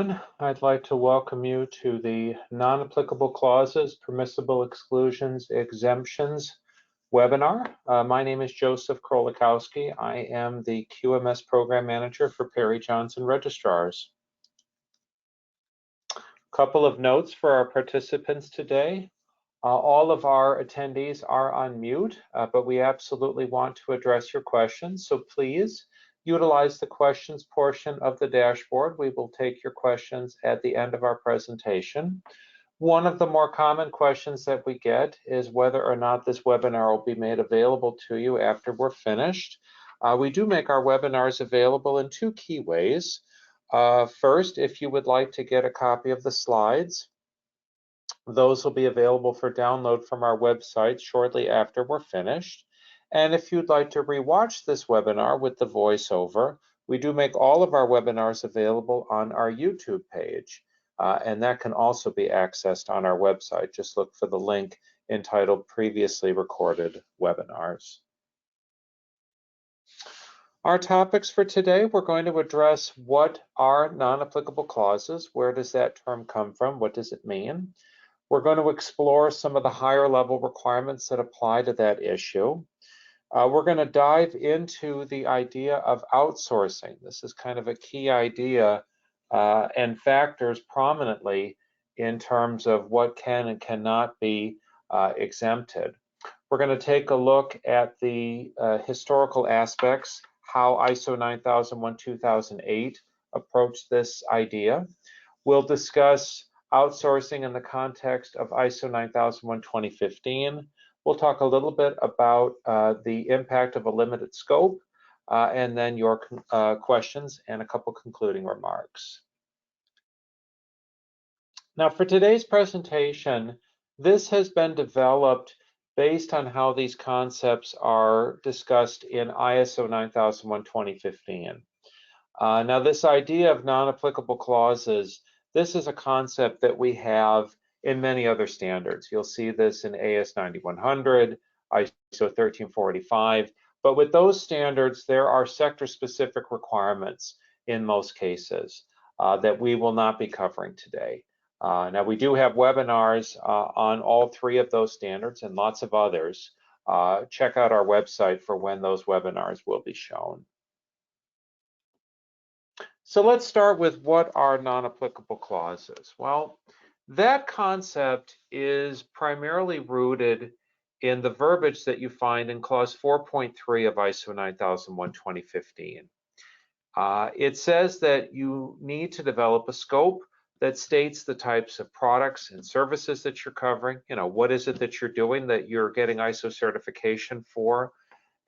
I'd like to welcome you to the non-applicable clauses, permissible exclusions, exemptions webinar. My name is Joseph Krolikowski. I am the QMS Program Manager for Perry Johnson Registrars. A couple of notes for our participants today. All of our attendees are on mute, but we absolutely want to address your questions, so please utilize the questions portion of the dashboard. We will take your questions at the end of our presentation. One of the more common questions that we get is whether or not this webinar will be made available to you after we're finished. We do make our webinars available in two key ways. First, if you would like to get a copy of the slides, those will be available for download from our website shortly after we're finished. And if you'd like to rewatch this webinar with the voiceover, we do make all of our webinars available on our YouTube page. And that can also be accessed on our website. Just look for the link entitled Previously Recorded Webinars. Our topics for today, we're going to address what are non-applicable clauses. Where does that term come from? What does it mean? We're going to explore some of the higher level requirements that apply to that issue. We're going to dive into the idea of outsourcing. This is kind of a key idea and factors prominently in terms of what can and cannot be exempted. We're going to take a look at the historical aspects, how ISO 9001-2008 approached this idea. We'll discuss outsourcing in the context of ISO 9001-2015. We'll talk a little bit about the impact of a limited scope, and then your questions and a couple concluding remarks. Now, for today's presentation, this has been developed based on how these concepts are discussed in ISO 9001-2015. Now, this idea of non-applicable clauses, this is a concept that we have in many other standards. You'll see this in AS 9100, ISO 13485, but with those standards, there are sector-specific requirements in most cases that we will not be covering today. Now, we do have webinars on all three of those standards and lots of others. Check out our website for when those webinars will be shown. So let's start with what are non-applicable clauses. Well, that concept is primarily rooted in the verbiage that you find in clause 4.3 of ISO 9001-2015. It says that you need to develop a scope that states the types of products and services that you're covering. You know, what is it that you're doing that you're getting ISO certification for?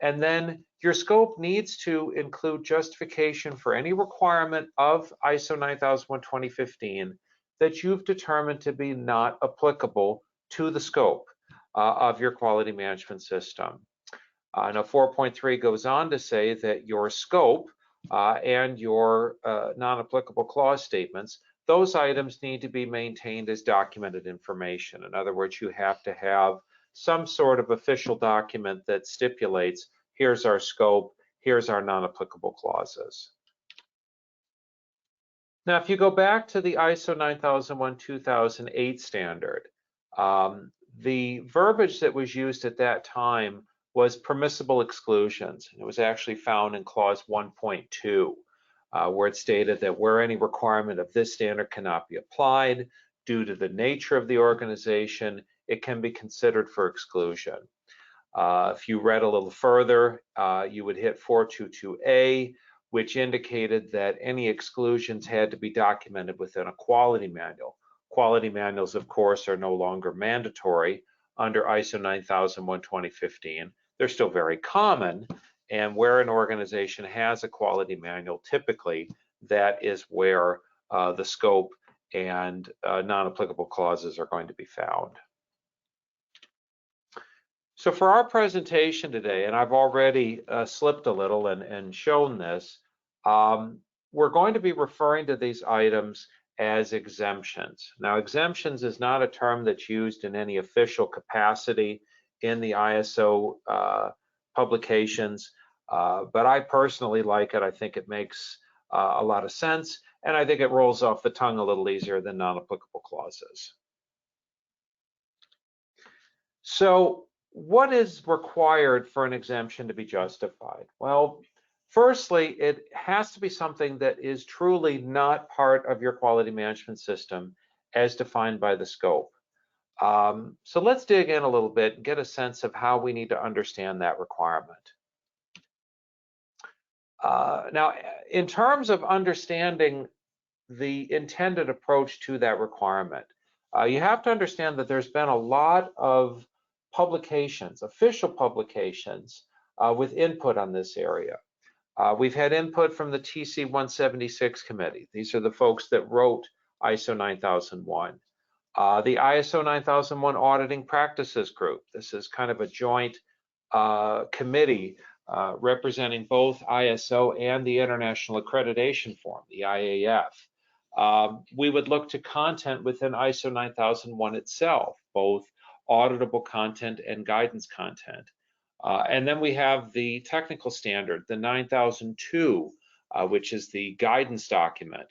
And then your scope needs to include justification for any requirement of ISO 9001-2015 that you've determined to be not applicable to the scope of your quality management system. Now 4.3 goes on to say that your scope and your non-applicable clause statements, those items need to be maintained as documented information. In other words, you have to have some sort of official document that stipulates, here's our scope, here's our non-applicable clauses. Now, if you go back to the ISO 9001-2008 standard, the verbiage that was used at that time was permissible exclusions. It was actually found in clause 1.2, where it stated that where any requirement of this standard cannot be applied due to the nature of the organization, it can be considered for exclusion. If you read a little further, you would hit 422A, which indicated that any exclusions had to be documented within a quality manual. Quality manuals, of course, are no longer mandatory under ISO 9001-2015. They're still very common, and where an organization has a quality manual, typically that is where the scope and non-applicable clauses are going to be found. So for our presentation today, and I've already slipped a little and shown this, we're going to be referring to these items as exemptions. Now, exemptions is not a term that's used in any official capacity in the ISO publications, but I personally like it. I think it makes a lot of sense, and I think it rolls off the tongue a little easier than non-applicable clauses. So what is required for an exemption to be justified? Well, firstly, it has to be something that is truly not part of your quality management system as defined by the scope. So let's dig in a little bit and get a sense of how we need to understand that requirement. Now, in terms of understanding the intended approach to that requirement, you have to understand that there's been a lot of publications, official publications, with input on this area. We've had input from the TC 176 committee. These are the folks that wrote ISO 9001. The ISO 9001 Auditing Practices Group. This is kind of a joint committee representing both ISO and the International Accreditation Forum, the IAF. We would look to content within ISO 9001 itself, both auditable content and guidance content. And then we have the technical standard, the 9002, which is the guidance document.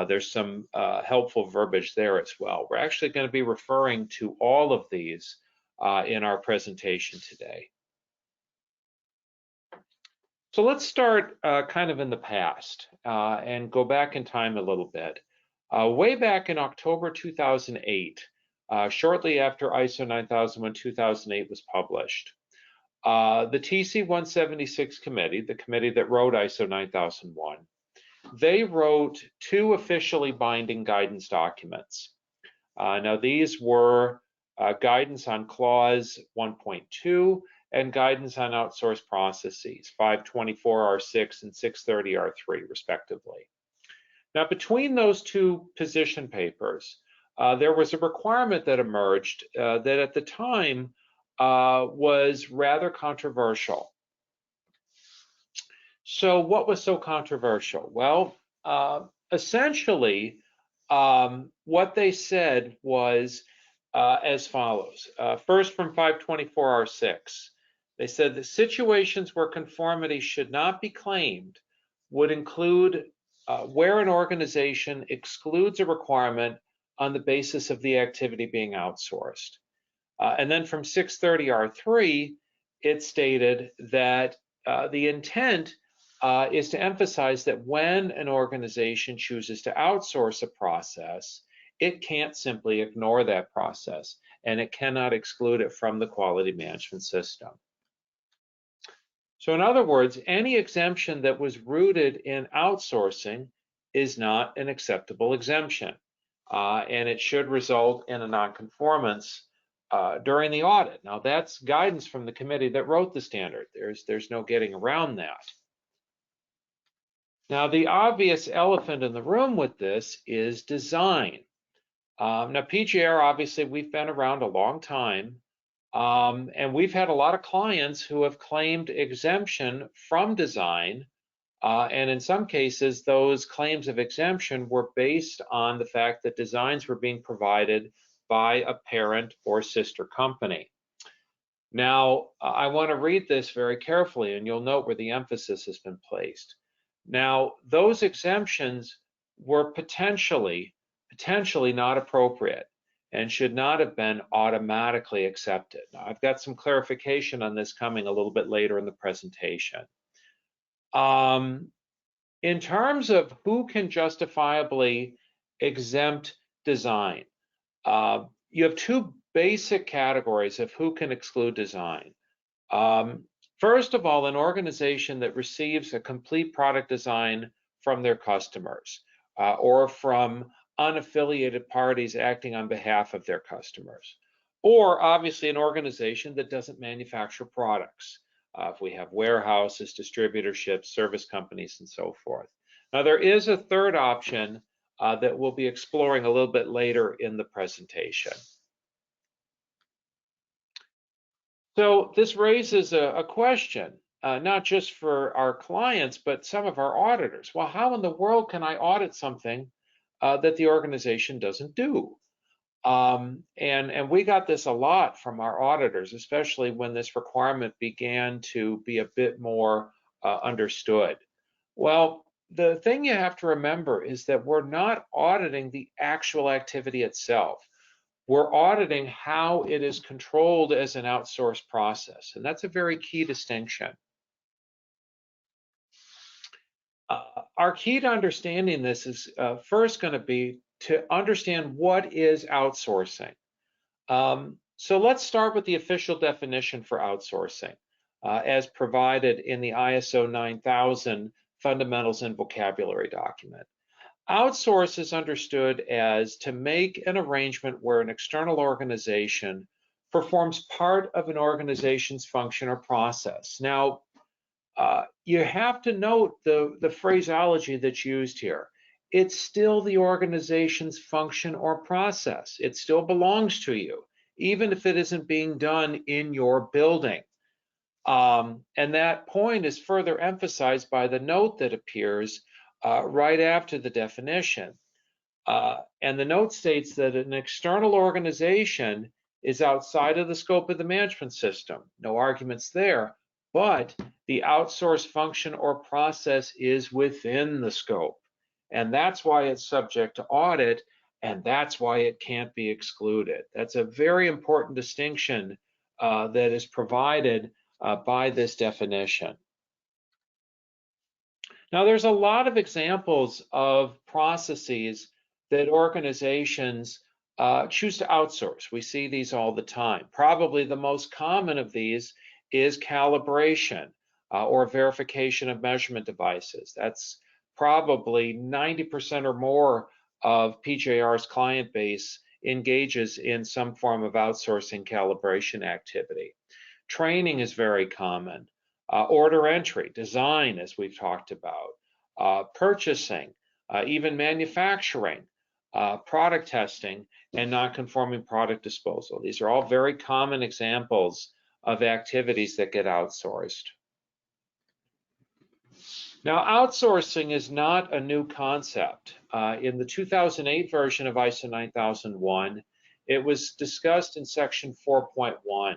There's some helpful verbiage there as well. We're actually going to be referring to all of these in our presentation today. So let's start kind of in the past and go back in time a little bit. Way back in October 2008, shortly after ISO 9001-2008 was published, the TC 176 committee, the committee that wrote ISO 9001, they wrote two officially binding guidance documents. Now these were guidance on clause 1.2 and guidance on outsourced processes, 524R6 and 630R3 respectively. Now between those two position papers, there was a requirement that emerged that at the time was rather controversial. So what was so controversial? Well, essentially, what they said was as follows. First, from 524R6, they said that situations where conformity should not be claimed would include where an organization excludes a requirement on the basis of the activity being outsourced. And then from 630R3, it stated that the intent is to emphasize that when an organization chooses to outsource a process, it can't simply ignore that process, and it cannot exclude it from the quality management system. So in other words, any exemption that was rooted in outsourcing is not an acceptable exemption, and it should result in a nonconformance during the audit. Now that's guidance from the committee that wrote the standard. There's no getting around that. Now the obvious elephant in the room with this is design. Now PGR, obviously we've been around a long time, and we've had a lot of clients who have claimed exemption from design, and in some cases those claims of exemption were based on the fact that designs were being provided by a parent or sister company. Now, I want to read this very carefully, and you'll note where the emphasis has been placed. Now, those exemptions were potentially not appropriate and should not have been automatically accepted. Now, I've got some clarification on this coming a little bit later in the presentation. In terms of who can justifiably exempt design, you have two basic categories of who can exclude design. First of all, an organization that receives a complete product design from their customers or from unaffiliated parties acting on behalf of their customers, or obviously an organization that doesn't manufacture products. If we have warehouses, distributorships, service companies, and so forth. Now there is a third option that we'll be exploring a little bit later in the presentation. So this raises a question, not just for our clients, but some of our auditors. Well, how in the world can I audit something that the organization doesn't do? And we got this a lot from our auditors, especially when this requirement began to be a bit more understood. Well, the thing you have to remember is that we're not auditing the actual activity itself. We're auditing how it is controlled as an outsourced process, and that's a very key distinction. Our key to understanding this is first going to be to understand what is outsourcing. So let's start with the official definition for outsourcing as provided in the ISO 9000 Fundamentals and Vocabulary document. Outsource is understood as to make an arrangement where an external organization performs part of an organization's function or process. Now, you have to note the phraseology that's used here. It's still the organization's function or process. It still belongs to you, even if it isn't being done in your building. And that point is further emphasized by the note that appears right after the definition. And the note states that an external organization is outside of the scope of the management system. No arguments there, but the outsourced function or process is within the scope. And that's why it's subject to audit, and that's why it can't be excluded. That's a very important distinction that is provided by this definition. Now, there's a lot of examples of processes that organizations choose to outsource. We see these all the time. Probably the most common of these is calibration or verification of measurement devices. That's probably 90% or more of PJR's client base engages in some form of outsourcing calibration activity. Training is very common. Order entry, design, as we've talked about, purchasing, even manufacturing, product testing, and non-conforming product disposal. These are all very common examples of activities that get outsourced. Now, outsourcing is not a new concept. In the 2008 version of ISO 9001, it was discussed in section 4.1.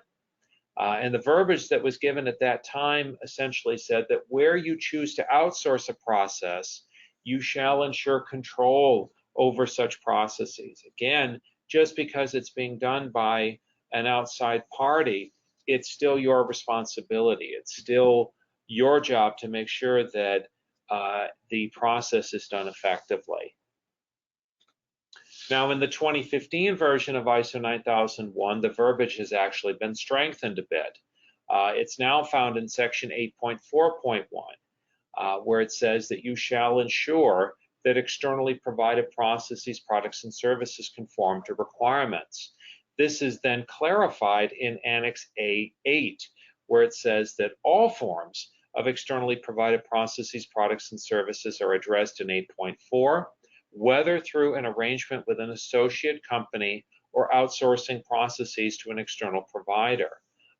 And the verbiage that was given at that time essentially said that where you choose to outsource a process, you shall ensure control over such processes. Again, just because it's being done by an outside party, it's still your responsibility. It's still your job to make sure that the process is done effectively. Now, in the 2015 version of ISO 9001, the verbiage has actually been strengthened a bit. It's now found in section 8.4.1, where it says that you shall ensure that externally provided processes, products, and services conform to requirements. This is then clarified in Annex A8, where it says that all forms of externally provided processes, products, and services are addressed in 8.4, whether through an arrangement with an associate company or outsourcing processes to an external provider.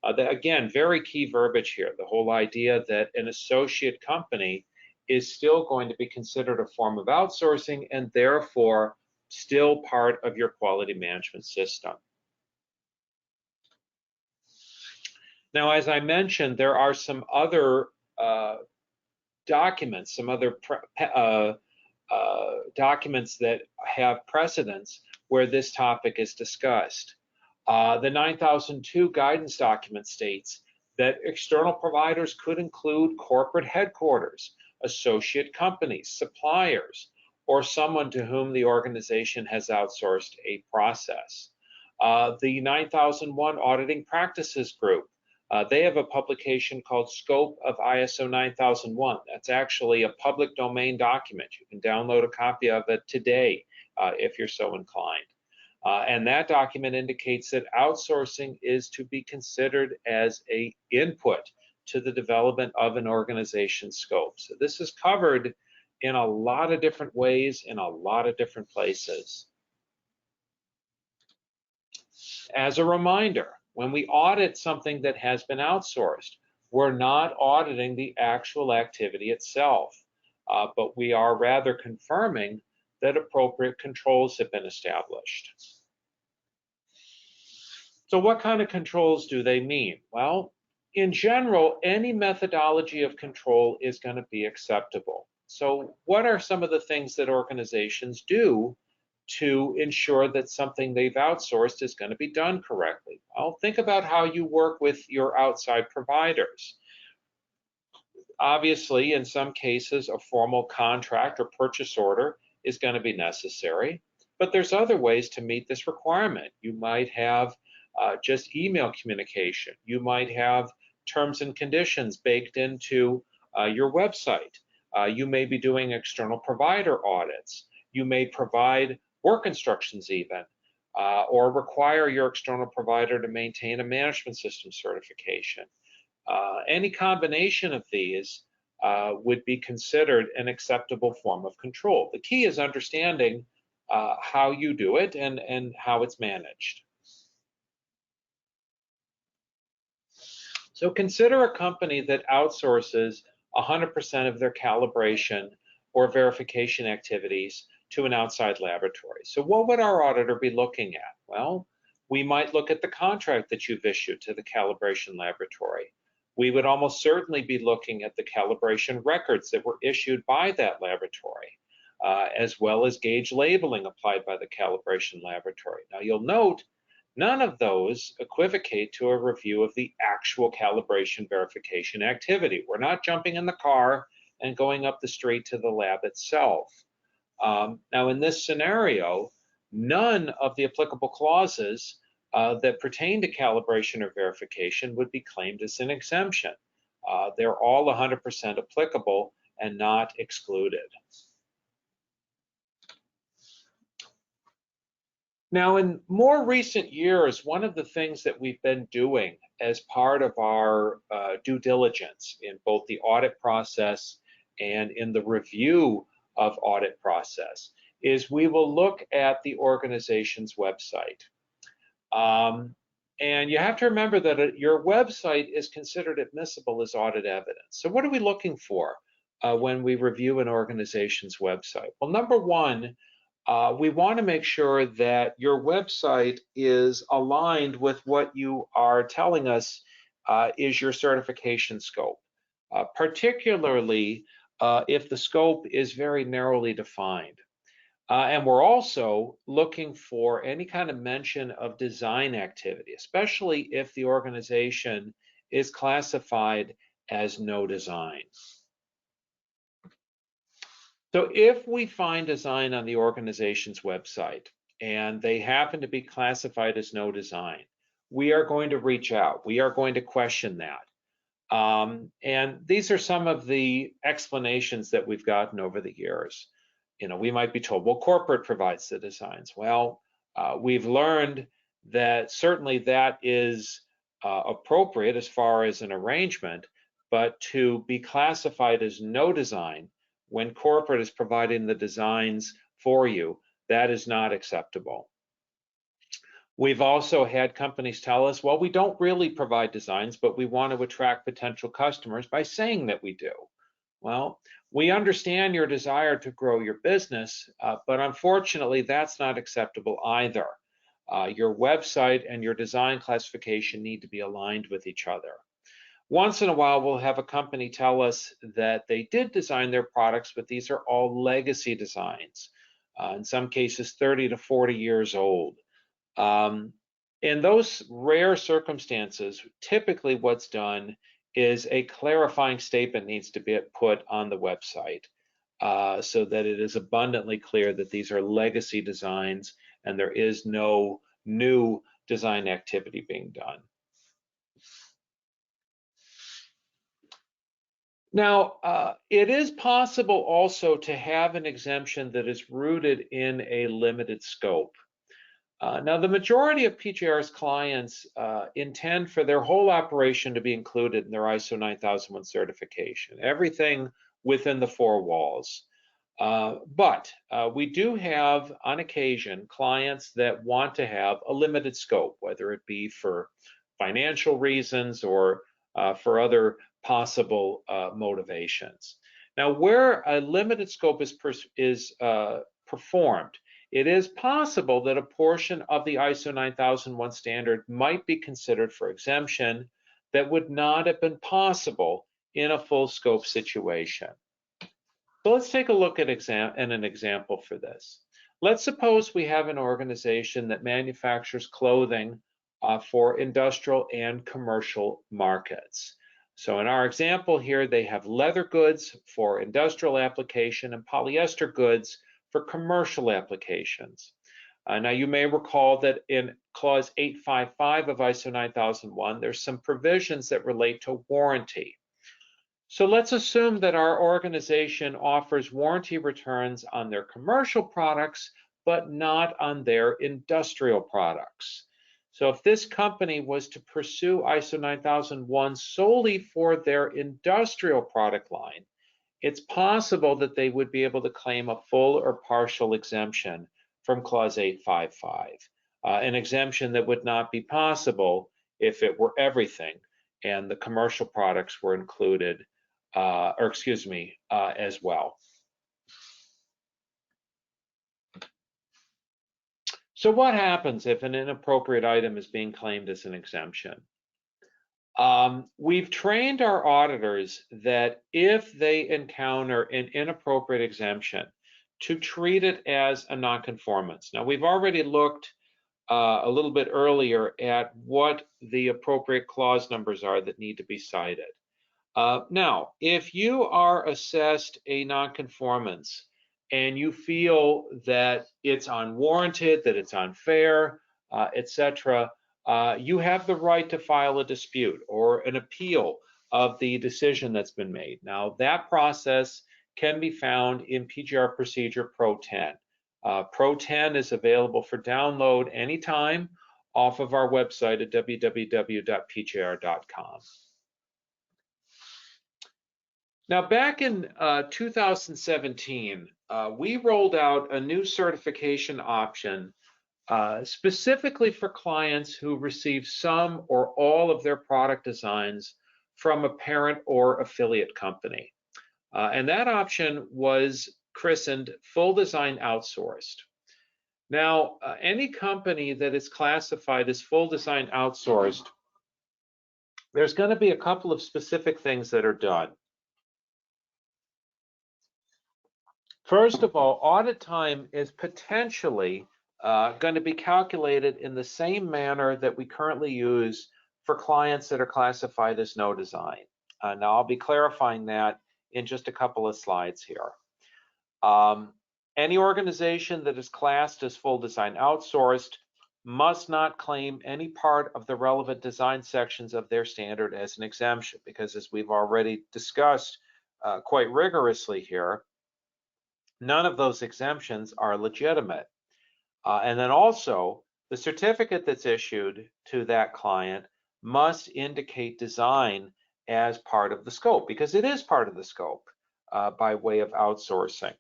Again, very key verbiage here, the whole idea that an associate company is still going to be considered a form of outsourcing and therefore still part of your quality management system. Now, as I mentioned, there are some other documents, some other documents that have precedence where this topic is discussed. The 9002 guidance document states that external providers could include corporate headquarters, associate companies, suppliers, or someone to whom the organization has outsourced a process. The 9001 Auditing Practices Group, they have a publication called Scope of ISO 9001. That's actually a public domain document. You can download a copy of it today if you're so inclined. And that document indicates that outsourcing is to be considered as an input to the development of an organization's scope. So this is covered in a lot of different ways in a lot of different places. As a reminder, when we audit something that has been outsourced, we're not auditing the actual activity itself, but we are rather confirming that appropriate controls have been established. So what kind of controls do they mean? Well, in general, any methodology of control is going to be acceptable. So what are some of the things that organizations do to ensure that something they've outsourced is going to be done correctly? Well, think about how you work with your outside providers. Obviously, in some cases, a formal contract or purchase order is going to be necessary, but there's other ways to meet this requirement. You might have just email communication. You might have terms and conditions baked into your website. You may be doing external provider audits. You may provide work instructions even, or require your external provider to maintain a management system certification. Any combination of these would be considered an acceptable form of control. The key is understanding how you do it and how it's managed. So consider a company that outsources 100% of their calibration or verification activities to an outside laboratory. So what would our auditor be looking at? Well, we might look at the contract that you've issued to the calibration laboratory. We would almost certainly be looking at the calibration records that were issued by that laboratory, as well as gauge labeling applied by the calibration laboratory. Now you'll note none of those equivocate to a review of the actual calibration verification activity. We're not jumping in the car and going up the street to the lab itself. Now in this scenario, none of the applicable clauses that pertain to calibration or verification would be claimed as an exemption. They're all 100% applicable and not excluded. Now, in more recent years, one of the things that we've been doing as part of our due diligence in both the audit process and in the review of audit process is we will look at the organization's website. And you have to remember that your website is considered admissible as audit evidence. So what are we looking for when we review an organization's website? Well, number one, we want to make sure that your website is aligned with what you are telling us is your certification scope, particularly if the scope is very narrowly defined. And we're also looking for any kind of mention of design activity, especially if the organization is classified as no design. So if we find design on the organization's website and they happen to be classified as no design, we are going to reach out. We are going to question that. And these are some of the explanations that we've gotten over the years. You know, we might be told, well, corporate provides the designs. Well, we've learned that certainly that is appropriate as far as an arrangement, but to be classified as no design when corporate is providing the designs for you, that is not acceptable. We've also had companies tell us, well, we don't really provide designs, but we want to attract potential customers by saying that we do. Well, we understand your desire to grow your business, but unfortunately, that's not acceptable either. Your website and your design classification need to be aligned with each other. Once in a while, we'll have a company tell us that they did design their products, but these are all legacy designs, in some cases 30 to 40 years old. In those rare circumstances, typically what's done is a clarifying statement needs to be put on the website so that it is abundantly clear that these are legacy designs and there is no new design activity being done. Now, it is possible also to have an exemption that is rooted in a limited scope. Now, the majority of PJR's clients intend for their whole operation to be included in their ISO 9001 certification, everything within the four walls. But we do have, on occasion, clients that want to have a limited scope, whether it be for financial reasons or for other possible motivations. Now, where a limited scope is performed, it is possible that a portion of the ISO 9001 standard might be considered for exemption that would not have been possible in a full scope situation. So let's take a look at an example for this. Let's suppose we have an organization that manufactures clothing for industrial and commercial markets. So in our example here, they have leather goods for industrial application and polyester goods for commercial applications. Now you may recall that in clause 855 of ISO 9001, there's some provisions that relate to warranty. So let's assume that our organization offers warranty returns on their commercial products, but not on their industrial products. So if this company was to pursue ISO 9001 solely for their industrial product line, it's possible that they would be able to claim a full or partial exemption from clause 855, an exemption that would not be possible if it were everything and the commercial products were included, as well. So what happens if an inappropriate item is being claimed as an exemption? We've trained our auditors that if they encounter an inappropriate exemption, to treat it as a nonconformance. Now, we've already looked a little bit earlier at what the appropriate clause numbers are that need to be cited. Now, if you are assessed a nonconformance and you feel that it's unwarranted, that it's unfair, etc., you have the right to file a dispute or an appeal of the decision that's been made. Now, that process can be found in PGR Procedure Pro 10. Pro 10 is available for download anytime off of our website at www.pgr.com. Now, back in 2017, we rolled out a new certification option specifically for clients who receive some or all of their product designs from a parent or affiliate company. And that option was christened Full Design Outsourced. Now, any company that is classified as Full Design Outsourced, there's going to be a couple of specific things that are done. First of all, audit time is potentially going to be calculated in the same manner that we currently use for clients that are classified as no design. Now, I'll be clarifying that in just a couple of slides here. Any organization that is classed as Full Design Outsourced must not claim any part of the relevant design sections of their standard as an exemption, because as we've already discussed quite rigorously here, none of those exemptions are legitimate. And then also, the certificate that's issued to that client must indicate design as part of the scope, because it is part of the scope by way of outsourcing.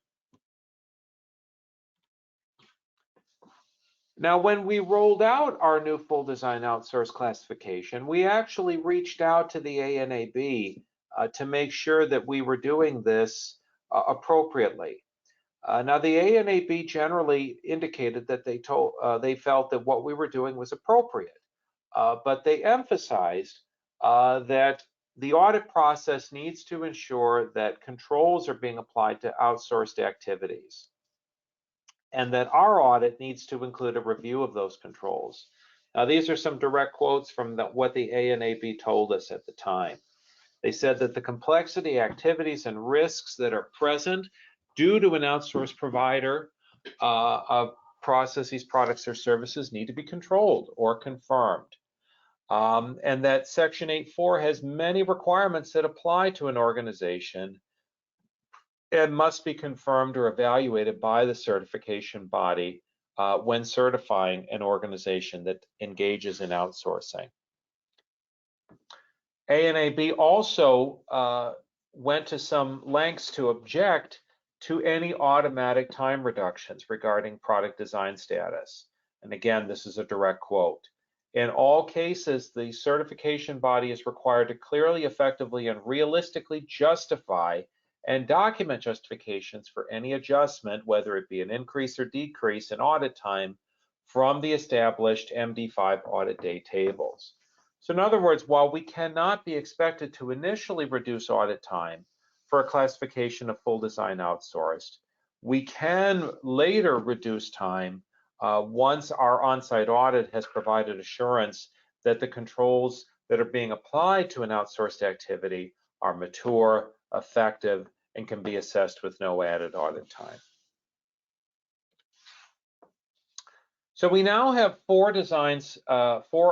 Now, when we rolled out our new Full Design Outsource classification, we actually reached out to the ANAB to make sure that we were doing this appropriately. Now, the ANAB generally indicated that they felt that what we were doing was appropriate, but they emphasized that the audit process needs to ensure that controls are being applied to outsourced activities, and that our audit needs to include a review of those controls. Now, these are some direct quotes from what the ANAB told us at the time. They said that the complexity, activities, and risks that are present due to an outsourced provider of processes, products, or services need to be controlled or confirmed. And that Section 8.4 has many requirements that apply to an organization and must be confirmed or evaluated by the certification body when certifying an organization that engages in outsourcing. ANAB also went to some lengths to object to any automatic time reductions regarding product design status. And again, this is a direct quote. In all cases, the certification body is required to clearly, effectively, and realistically justify and document justifications for any adjustment, whether it be an increase or decrease in audit time from the established MD5 audit day tables. So in other words, while we cannot be expected to initially reduce audit time, for a classification of full design outsourced. We can later reduce time once our on-site audit has provided assurance that the controls that are being applied to an outsourced activity are mature, effective, and can be assessed with no added audit time. So we now have four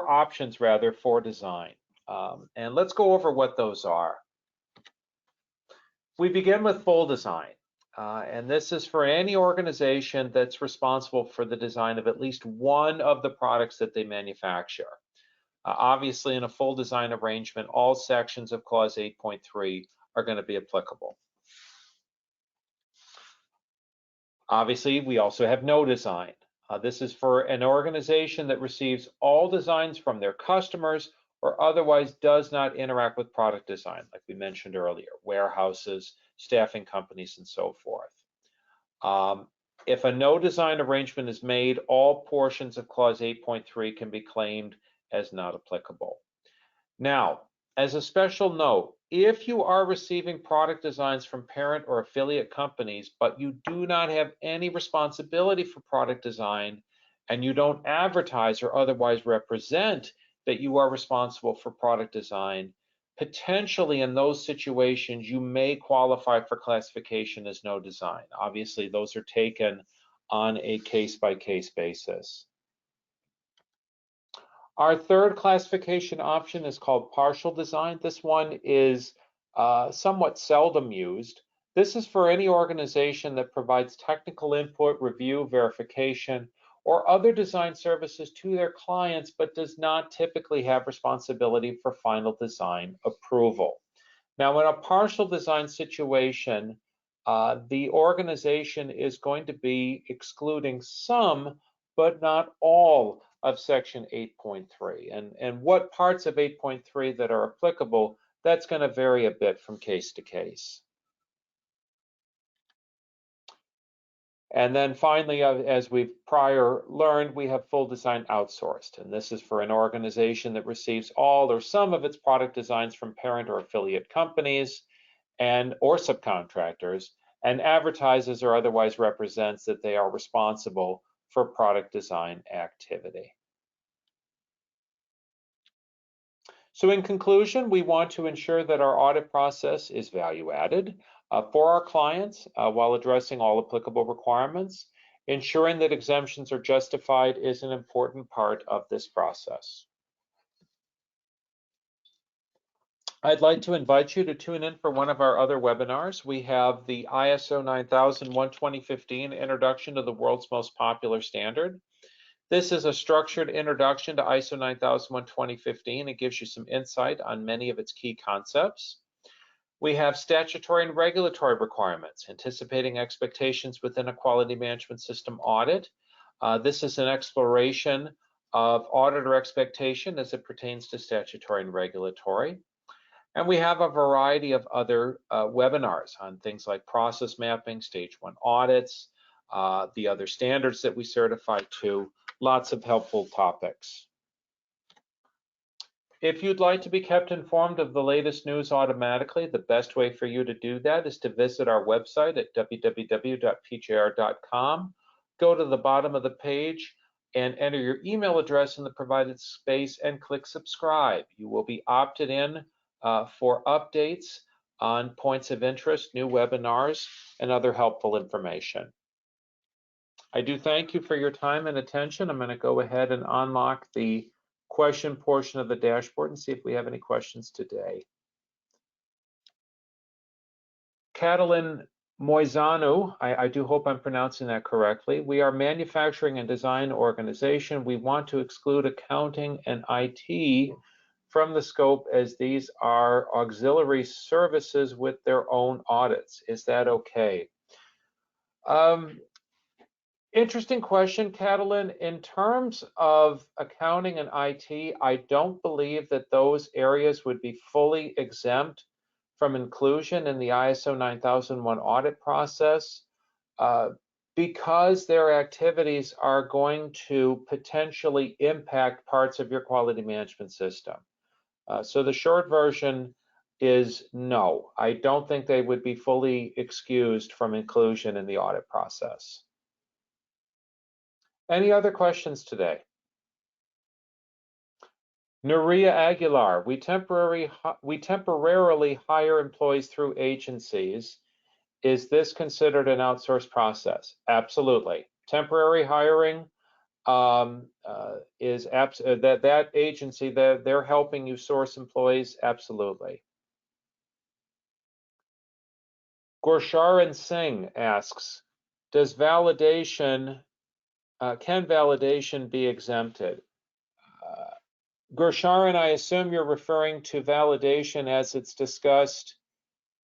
options for design. And let's go over what those are. We begin with full design. And this is for any organization that's responsible for the design of at least one of the products that they manufacture. Obviously, in a full design arrangement, all sections of Clause 8.3 are going to be applicable. Obviously, we also have no design. This is for an organization that receives all designs from their customers or otherwise does not interact with product design, like we mentioned earlier, warehouses, staffing companies, and so forth. If a no design arrangement is made, all portions of Clause 8.3 can be claimed as not applicable. Now, as a special note, if you are receiving product designs from parent or affiliate companies, but you do not have any responsibility for product design, and you don't advertise or otherwise represent that you are responsible for product design, potentially in those situations, you may qualify for classification as no design. Obviously, those are taken on a case-by-case basis. Our third classification option is called partial design. This one is somewhat seldom used. This is for any organization that provides technical input, review, verification, or other design services to their clients, but does not typically have responsibility for final design approval. Now, in a partial design situation, the organization is going to be excluding some, but not all of Section 8.3. And what parts of 8.3 that are applicable, that's going to vary a bit from case to case. And then finally, as we've prior learned, we have full design outsourced. And this is for an organization that receives all or some of its product designs from parent or affiliate companies or subcontractors, and advertises or otherwise represents that they are responsible for product design activity. So in conclusion, we want to ensure that our audit process is value added for our clients while addressing all applicable requirements. Ensuring that exemptions are justified is an important part of this process. I'd like to invite you to tune in for one of our other webinars. We have the ISO 9001:2015 Introduction to the World's Most Popular Standard. This is a structured introduction to ISO 9001:2015. It gives you some insight on many of its key concepts. We have statutory and regulatory requirements, anticipating expectations within a quality management system audit. This is an exploration of auditor expectation as it pertains to statutory and regulatory. And we have a variety of other webinars on things like process mapping, stage 1 audits, the other standards that we certify to, lots of helpful topics. If you'd like to be kept informed of the latest news automatically, the best way for you to do that is to visit our website at www.pjr.com. Go to the bottom of the page and enter your email address in the provided space and click subscribe. You will be opted in for updates on points of interest, new webinars, and other helpful information. I do thank you for your time and attention. I'm going to go ahead and unlock the question portion of the dashboard and see if we have any questions today. Catalin Moizanu, I do hope I'm pronouncing that correctly. We are a manufacturing and design organization. We want to exclude accounting and IT from the scope as these are auxiliary services with their own audits. Is that okay? Interesting question, Catalin. In terms of accounting and IT, I don't believe that those areas would be fully exempt from inclusion in the ISO 9001 audit process because their activities are going to potentially impact parts of your quality management system. So the short version, is no. I don't think they would be fully excused from inclusion in the audit process. Any other questions today? Nuria Aguilar, we temporarily hire employees through agencies. Is this considered an outsourced process? Absolutely. Temporary hiring is that agency that they're helping you source employees. Absolutely. Gorsharan Singh asks, does validation can validation be exempted? Gorsharan, I assume you're referring to validation as it's discussed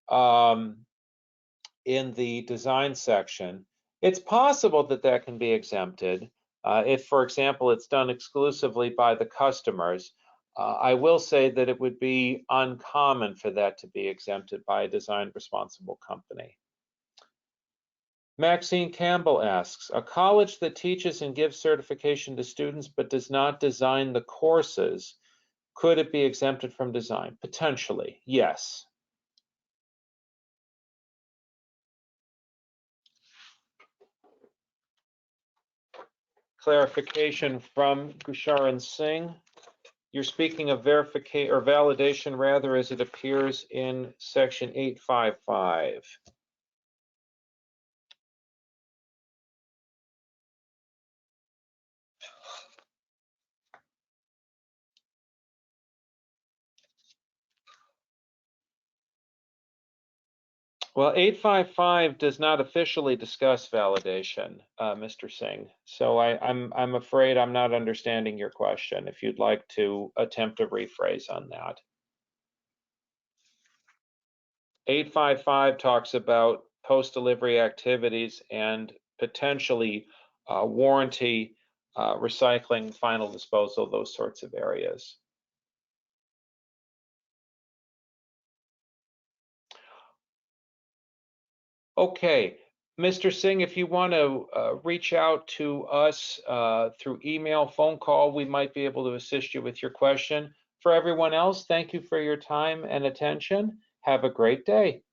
in the design section. It's possible that that can be exempted if, for example, it's done exclusively by the customers. I will say that it would be uncommon for that to be exempted by a design responsible company. Maxine Campbell asks, a college that teaches and gives certification to students but does not design the courses, could it be exempted from design? Potentially, yes. Clarification from Gusharan Singh. You're speaking of verification or validation rather as it appears in section 855. Well, 855 does not officially discuss validation, Mr. Singh. So I'm afraid I'm not understanding your question. If you'd like to attempt a rephrase on that. 855 talks about post-delivery activities and potentially warranty, recycling, final disposal, those sorts of areas. Okay, Mr. Singh, if you want to reach out to us through email, phone call, we might be able to assist you with your question. For everyone else, thank you for your time and attention. Have a great day.